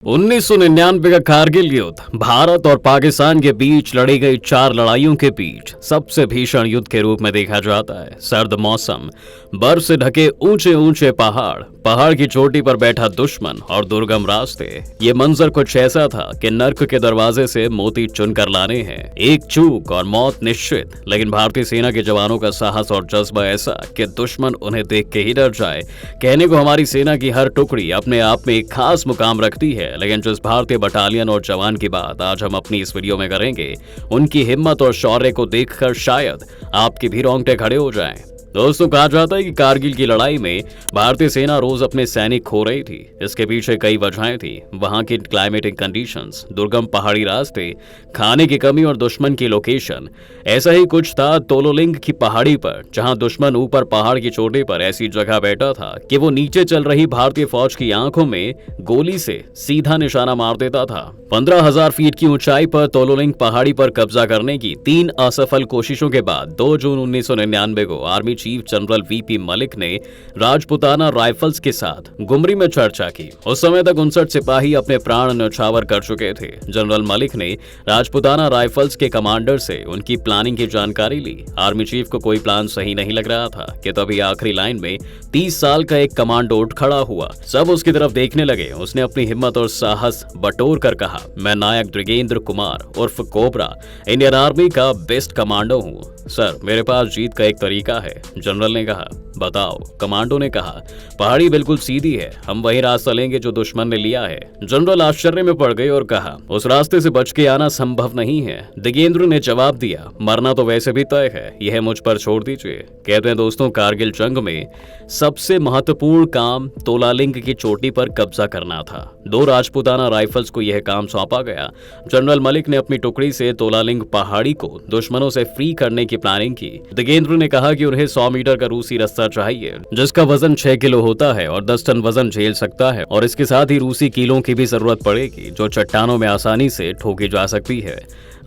1999 का कारगिल युद्ध भारत और पाकिस्तान के बीच लड़ी गई 4 लड़ाइयों के बीच सबसे भीषण युद्ध के रूप में देखा जाता है। सर्द मौसम, बर्फ से ढके ऊंचे ऊंचे पहाड़, पहाड़ की चोटी पर बैठा दुश्मन और दुर्गम रास्ते। ये मंजर कुछ ऐसा था कि नर्क के दरवाजे से मोती चुन कर लाने हैं। एक चूक और मौत निश्चित, लेकिन भारतीय सेना के जवानों का साहस और जज्बा ऐसा कि दुश्मन उन्हें देख के ही डर जाए। कहने को हमारी सेना की हर टुकड़ी अपने आप में एक खास मुकाम रखती है, लेकिन जिस भारतीय बटालियन और जवान की बात आज हम अपनी इस वीडियो में करेंगे, उनकी हिम्मत और शौर्य को देखकर शायद आपके भी रोंगटे खड़े हो जाएं। दोस्तों, कहा जाता है कि कारगिल की लड़ाई में भारतीय सेना रोज अपने सैनिक खो रही थी। इसके पीछे कई वजहें थी। वहां की क्लाइमेटिक कंडीशंस, दुर्गम पहाड़ी रास्ते, खाने की कमी और दुश्मन की लोकेशन। ऐसा ही कुछ था तोलोलिंग की पहाड़ी पर, जहां दुश्मन ऊपर पहाड़ की चोटी पर ऐसी जगह बैठा था कि वो नीचे चल रही भारतीय फौज की आंखों में गोली से सीधा निशाना मार देता था। 15,000 फीट की ऊंचाई पर तोलोलिंग पहाड़ी पर कब्जा करने की 3 असफल कोशिशों के बाद 2 जून 1999 को army chief general VP Malik ने राजपुताना राइफल्स के साथ गुमरी में चर्चा की। उस समय तक 59 सिपाही अपने प्राण न्यौछावर कर चुके थे। जनरल मलिक ने राजपुताना राइफल्स के कमांडर से उनकी प्लानिंग की जानकारी ली। आर्मी चीफ को कोई प्लान सही नहीं लग रहा था कि तभी आखिरी लाइन में 30 साल का एक कमांडो उठ खड़ा हुआ। सब उसकी तरफ देखने लगे। उसने अपनी हिम्मत और साहस बटोर कर कहा, मैं नायक द्रिगेंद्र कुमार उर्फ कोबरा इंडियन आर्मी का बेस्ट कमांडो हूँ। सर, मेरे पास जीत का एक तरीका है। जनरल ने कहा, बताओ। कमांडो ने कहा, पहाड़ी बिल्कुल सीधी है, हम वही रास्ता लेंगे जो दुश्मन ने लिया है। जनरल आश्चर्य में पड़ गए और कहा, उस रास्ते से बच के आना संभव नहीं है। द्रिगेंद्र ने जवाब दिया, मरना तो वैसे भी तय है, यह मुझ पर छोड़ दीजिए। कहते हैं दोस्तों, कारगिल जंग में सबसे महत्वपूर्ण काम तोलालिंग की चोटी पर कब्जा करना था। 2 राजपुताना राइफल्स को यह काम सौंपा गया। जनरल मलिक ने अपनी टुकड़ी से तोलालिंग पहाड़ी को दुश्मनों से फ्री करने की प्लानिंग की। द्रिगेंद्र ने कहा कि उन्हें 100 मीटर का रूसी रास्ता चाहिए, जिसका वजन 6 किलो होता है और 10 टन वजन झेल सकता है, और इसके साथ ही रूसी कीलों की भी जरूरत पड़ेगी जो चट्टानों में आसानी से ठोकी जा सकती है।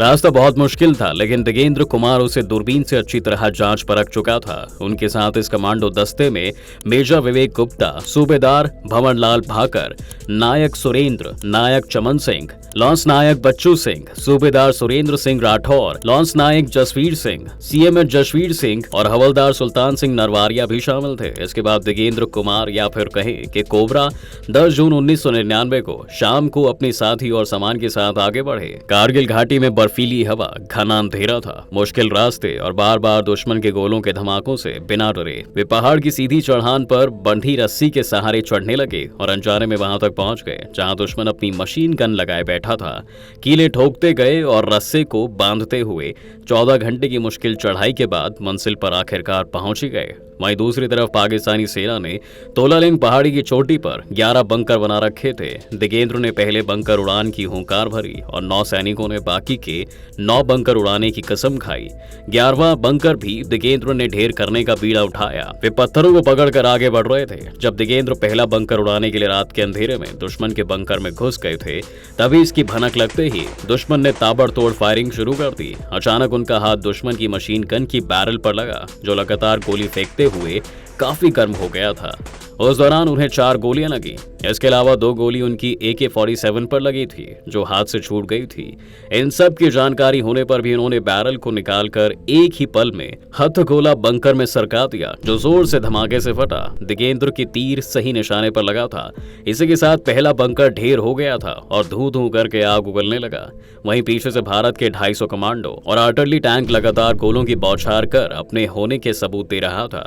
रास्ता बहुत मुश्किल था, लेकिन द्रिगेंद्र कुमार उसे दूरबीन से अच्छी तरह जांच परख चुका था। उनके साथ इस कमांडो दस्ते में मेजर विवेक गुप्ता, सूबेदार भंवरलाल भाकर, नायक सुरेंद्र, नायक चमन सिंह, लॉन्स नायक बच्चू सिंह, सूबेदार सुरेंद्र सिंह राठौर, लॉन्स नायक जसवीर सिंह, सीएमएच जसवीर सिंह और हवलदार सुल्तान सिंह नरवारिया भी शामिल थे। इसके बाद द्रिगेंद्र कुमार, या फिर कहें कि कोबरा, 10 जून 1999 को शाम को अपने साथी और सामान के साथ आगे बढ़े। कारगिल घाटी में बर्फीली हवा, घना अंधेरा था, मुश्किल रास्ते और बार बार दुश्मन के गोलों के धमाकों से बिना डरे वे पहाड़ की सीधी चढ़ान पर बंधी रस्सी के सहारे चढ़ने लगे और अनजाने में वहां तक पहुंच गए जहां दुश्मन अपनी मशीन गन लगाए बैठा था। कीले ठोकते गए और रस्से को बांधते हुए 14 घंटे की मुश्किल चढ़ाई के बाद मंजिल पर आखिरकार पहुंच ही गए। वहीं दूसरी तरफ पाकिस्तानी सेना ने तोलालिंग पहाड़ी की चोटी पर 11 बंकर बना रखे थे। द्रिगेंद्र ने पहले बंकर उड़ान की हुंकार भरी और 9 सैनिकों ने बाकी के 9 बंकर उड़ाने की कसम खाई। 11वां बंकर भी द्रिगेंद्र ने ढेर करने का बीड़ा उठाया। वे पत्थरों को पकड़कर आगे बढ़ रहे थे। जब द्रिगेंद्र पहला बंकर उड़ाने के लिए रात के अंधेरे में दुश्मन के बंकर में घुस गए थे, तभी इसकी भनक लगते ही दुश्मन ने ताबड़तोड़ फायरिंग शुरू कर दी। अचानक उनका हाथ दुश्मन की मशीन गन की बैरल पर लगा, जो लगातार गोली फेंकते हुए काफी गर्म हो गया था। उस दौरान उन्हें 4 गोलियां लगी। इसके अलावा 2 गोली उनकी AK-47 पर लगी थी, जो हाथ से छूट गई थी। इन सब की जानकारी होने पर भी उन्होंने बैरल को निकालकर एक ही पल में हथगोला बंकर में सरका दिया, जो जोर से धमाके से फटा। द्रिगेंद्र की तीर सही निशाने पर लगा था। इसी के साथ पहला बंकर ढेर हो गया था और धू धू करके आग उगलने लगा। वहीं पीछे से भारत के 250 कमांडो और आर्टिलरी टैंक लगातार गोलों की बौछार कर अपने होने के सबूत दे रहा था।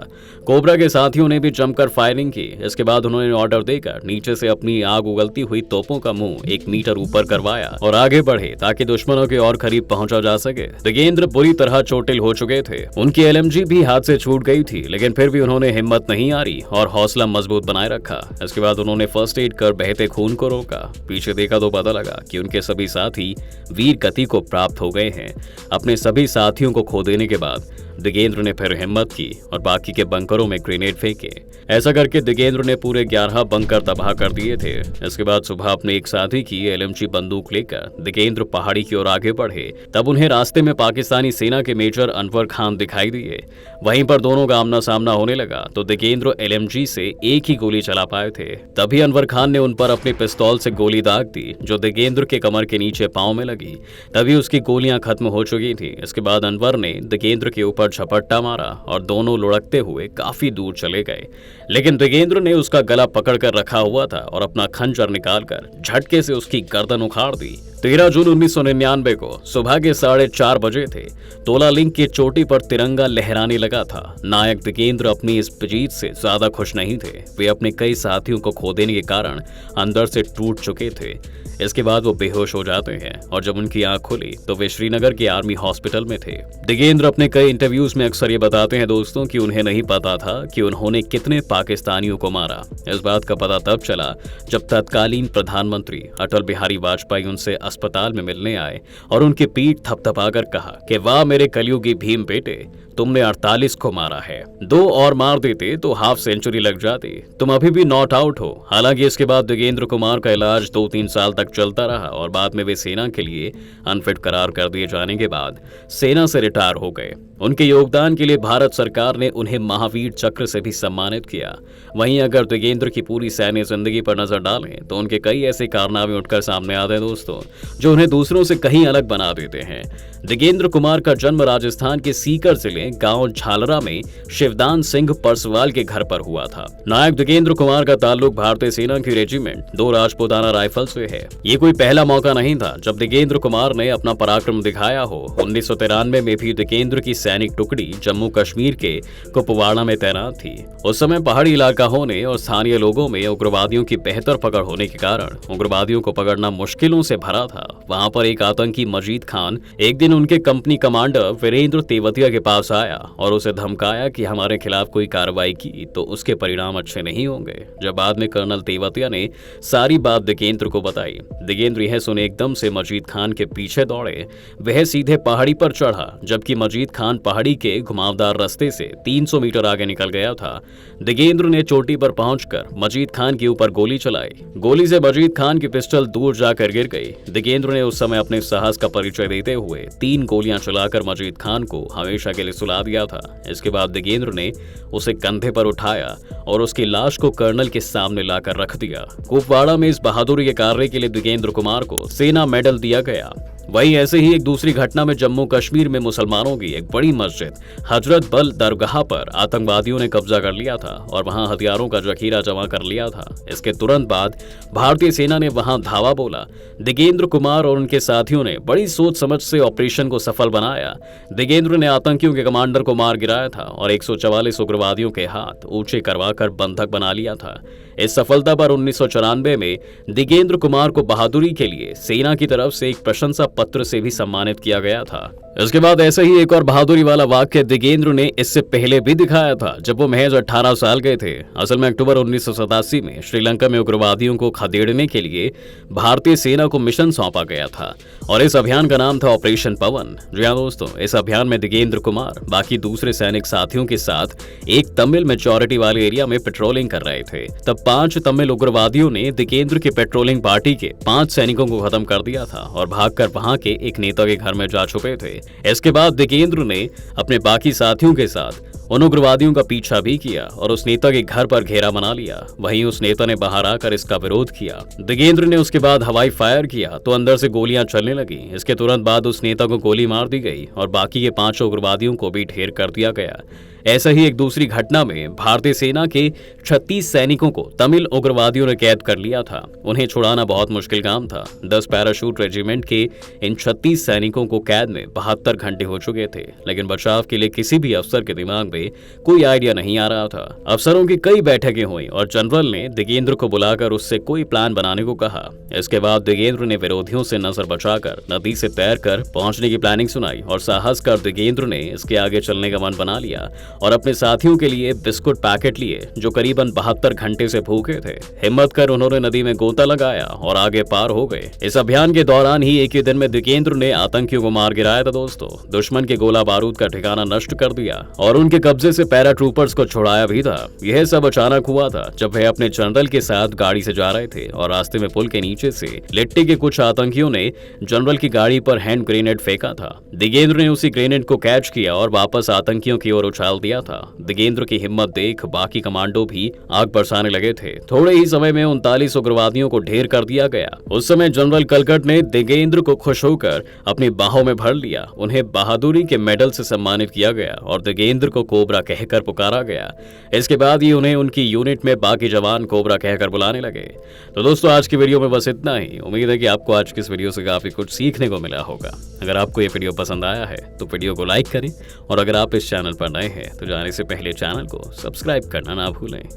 कोबरा के साथियों ने भी जमकर फायरिंग की। इसके बाद उन्होंने ऑर्डर देकर नीचे से अपनी आग उगलती हुई तोपों का मुंह 1 मीटर ऊपर करवाया और आगे बढ़े ताकि दुश्मनों के और करीब पहुंचा जा सके। द्रिगेंद्र बुरी तरह चोटिल हो चुके थे। उनकी LMG भी हाथ से छूट गई थी, लेकिन फिर भी उन्होंने हिम्मत नहीं हारी और हौसला मजबूत बनाए रखा। इसके बाद उन्होंने फर्स्ट एड कर बहते खून को रोका। पीछे देखा तो पता लगा कि उनके सभी साथी वीर गति को प्राप्त हो गए हैं। अपने सभी साथियों को खो देने के बाद द्रिगेंद्र ने फिर हिम्मत की और बाकी के बंकरों में ग्रेनेड फेंके। ऐसा करके द्रिगेंद्र ने पूरे 11 बंकर तबाह कर दिए थे। इसके बाद सुबह अपने एक साथी की LMG बंदूक लेकर द्रिगेंद्र पहाड़ी की ओर आगे बढ़े। तब उन्हें रास्ते में पाकिस्तानी सेना के मेजर अनवर खान दिखाई दिए। वहीं पर दोनों का आमना सामना होने लगा तो दिगेंद्र एलएमजी से एक ही गोली चला पाए थे। तभी अनवर खान ने उन पर अपने पिस्तौल से गोली दाग दी जो दिगेंद्र के कमर के नीचे पांव में लगी। तभी उसकी गोलियां खत्म हो चुकी थी। इसके बाद अनवर ने दिगेंद्र के ऊपर झपट्टा मारा और दोनों लुढ़कते हुए काफी दूर चले गए, लेकिन दिगेंद्र ने उसका गला पकड़ कर रखा हुआ था और अपना खंजर निकालकर झटके से उसकी गर्दन उखाड़ दी। 13 जून 1999 को सुबह के 4:30 बजे थे। तोला लिंक की चोटी पर तिरंगा लहराने लगा था। नायक दिगेंद्र अपनी इस जीत से ज्यादा खुश नहीं थे। वे अपने कई साथियों को खो देने के कारण अंदर से टूट चुके थे। इसके बाद वो बेहोश हो जाते हैं और जब उनकी आंख खुली तो वे श्रीनगर के आर्मी हॉस्पिटल में थे। दिगेंद्र अपने कई इंटरव्यूज में अक्सर ये बताते हैं दोस्तों कि उन्हें नहीं पता था कि उन्होंने कितने पाकिस्तानियों को मारा। इस बात का पता तब चला जब तत्कालीन प्रधानमंत्री अटल बिहारी वाजपेयी उनसे अस्पताल में मिलने आए और उनकी पीठ थपथपाकर कहा कि वाह मेरे कलयुगी भीम बेटे, तुमने 48 को मारा है, 2 और मार देते तो हाफ सेंचुरी लग जाती, तुम अभी भी नॉट आउट हो। हालांकि इसके बाद दिगेंद्र कुमार का इलाज 2-3 साल तक चलता रहा और बाद में वे सेना के लिए अनफिट करार कर दिए जाने के बाद सेना से रिटायर हो गए। उनके योगदान के लिए भारत सरकार ने उन्हें महावीर चक्र से भी सम्मानित किया। वहीं अगर दिगेंद्र की पूरी सैन्य जिंदगी पर नजर डालें तो उनके कई ऐसे कारनामे उठकर सामने आते हैं दोस्तों, जो उन्हें दूसरों से कहीं अलग बना देते हैं। दिगेंद्र कुमार का जन्म राजस्थान के सीकर जिले गांव झालरा में शिवदान सिंह परसवाल के घर पर हुआ था। नायक दिगेंद्र कुमार का ताल्लुक भारतीय सेना की रेजिमेंट 2 राजपूताना राइफल से है। ये कोई पहला मौका नहीं था जब दिगेंद्र कुमार ने अपना पराक्रम दिखाया हो। 1993 में भी दिगेंद्र की सैनिक टुकड़ी जम्मू कश्मीर के कुपवाड़ा में तैनात थी। उस समय पहाड़ी इलाका होने और स्थानीय लोगों में उग्रवादियों की बेहतर पकड़ होने के कारण उग्रवादियों को पकड़ना मुश्किलों से भरा था। वहां पर एक आतंकी मजीद खान एक दिन उनके कंपनी कमांडर वीरेंद्र तेवतिया के पास आया और उसे धमकाया कि हमारे खिलाफ कोई कार्रवाई की तो उसके परिणाम अच्छे नहीं होंगे। जब बाद में कर्नल तेवतिया ने सारी बात दिगेंद्र को बताई, दिगेंद्र यह सुने एकदम से मजीद खान के पीछे दौड़े। वह सीधे पहाड़ी पर चढ़ा, जबकि मजीद खान पहाड़ी के घुमावदार रास्ते से 300 मीटर आगे निकल गया था। दिगेंद्र ने चोटी पर पहुंचकर मजीद खान के ऊपर गोली चलाई। गोली से मजीद खान की पिस्टल दूर जाकर गिर गई। दिगेंद्र ने उस समय अपने साहस का परिचय देते हुए 3 गोलियां चलाकर मजीद खान को हमेशा के लिए सुला दिया था। इसके बाद दिगेंद्र ने उसे कंधे पर उठाया और उसकी लाश को कर्नल के सामने लाकर रख दिया। कुपवाड़ा में इस बहादुरी के कार्य के लिए दिगेंद्र कुमार को सेना मेडल दिया गया। वहीं ऐसे ही एक दूसरी घटना में जम्मू कश्मीर में मुसलमानों की एक बड़ी मस्जिद हजरत बल दरगाह पर आतंकवादियों ने कब्जा कर लिया था और वहां हथियारों का जखीरा जमा कर लिया था। इसके तुरंत बाद भारतीय सेना ने वहां धावा बोला। दिगेंद्र कुमार और उनके साथियों ने बड़ी सोच समझ से ऑपरेशन को सफल बनाया। दिगेंद्र ने आतंकियों के कमांडर को मार गिराया था और 144 उग्रवादियों के हाथ ऊंचे करवाकर बंधक बना लिया था। इस सफलता पर 1994 में दिगेंद्र कुमार को बहादुरी के लिए सेना की तरफ से एक प्रशंसा पत्र से भी सम्मानित किया गया था। इसके बाद ऐसे ही एक और बहादुरी वाला वाक्य दिगेंद्र ने इससे पहले भी दिखाया था जब वो महज 18 साल के थे। असल में अक्टूबर 1987 में श्रीलंका में उग्रवादियों को खदेड़ने के लिए भारतीय सेना को मिशन सौंपा गया था और इस अभियान का नाम था ऑपरेशन पवन। जी हाँ दोस्तों, इस अभियान में दिगेंद्र कुमार बाकी दूसरे सैनिक साथियों के साथ एक तमिल मेजॉरिटी वाले एरिया में पेट्रोलिंग कर रहे थे। तब 5 तमिल उग्रवादियों ने दिगेंद्र की पेट्रोलिंग पार्टी के 5 सैनिकों को खत्म कर दिया था और भागकर वहां के एक नेता के घर में जा छुपे थे। इसके बाद दिगेंद्र ने अपने बाकी साथियों के साथ उन उग्रवादियों का पीछा भी किया और उस नेता के घर पर घेरा बना लिया। वहीं उस नेता ने बाहर आकर इसका विरोध किया। दिगेंद्र ने उसके बाद हवाई फायर किया तो अंदर से गोलियां चलने लगी। इसके तुरंत बाद उस नेता को गोली मार दी गई और बाकी के 5 उग्रवादियों को भी ढेर कर दिया गया। ऐसा ही एक दूसरी घटना में भारतीय सेना के 36 सैनिकों को तमिल उग्रवादियों ने कैद कर लिया था। उन्हें छुड़ाना बहुत मुश्किल काम था। 10 पैराशूट रेजिमेंट के इन 36 सैनिकों को कैद में 72 घंटे हो चुके थे, लेकिन बचाव के लिए किसी भी अफसर के दिमाग में कोई आइडिया नहीं आ रहा था। अफसरों की कई बैठकें हुई और जनरल ने दिगेंद्र को बुलाकर उससे कोई प्लान बनाने को कहा। इसके बाद दिगेंद्र ने विरोधियों से नजर बचाकर नदी से तैरकर पहुंचने की प्लानिंग सुनाई और साहस कर दिगेंद्र ने इसके आगे चलने का मन बना लिया और अपने साथियों के लिए बिस्कुट पैकेट लिए जो करीबन 72 घंटे से भूखे थे। हिम्मत कर उन्होंने नदी में गोता लगाया और आगे पार हो गए। इस अभियान के दौरान ही एक ही दिन में दिगेंद्र ने आतंकियों को मार गिराया था दोस्तों। दुश्मन के गोला बारूद का ठिकाना नष्ट कर दिया और उनके कब्जे से पैराट्रूपर्स को छुड़ाया भी था। यह सब अचानक हुआ था जब वह अपने जनरल के साथ गाड़ी से जा रहे थे और रास्ते में पुल के नीचे से लिट्टी के कुछ आतंकियों ने जनरल की गाड़ी पर हैंड ग्रेनेड फेंका था। दिगेंद्र ने उसी ग्रेनेड को कैच किया और वापस आतंकियों की ओर उछाल दिया था। दिगेंद्र की हिम्मत देख बाकी कमांडो भी आग बरसाने लगे थे। थोड़े ही समय में 39 उग्रवादियों को ढेर कर दिया गया। उस समय जनरल कलकट ने दिगेंद्र को खुश होकर अपनी बाहों में भर लिया। उन्हें बहादुरी के मेडल से सम्मानित किया गया और दिगेंद्र को कोबरा कहकर पुकारा गया। इसके बाद ही उन्हें उनकी यूनिट में बाकी जवान कोबरा कहकर बुलाने लगे। तो दोस्तों, आज की वीडियो में बस इतना ही। उम्मीद है कि आपको आज की इस वीडियो से काफी कुछ सीखने को मिला होगा। अगर आपको ये वीडियो पसंद आया है तो वीडियो को लाइक करें और अगर आप इस चैनल पर नए हैं तो जाने से पहले चैनल को सब्सक्राइब करना ना भूलें।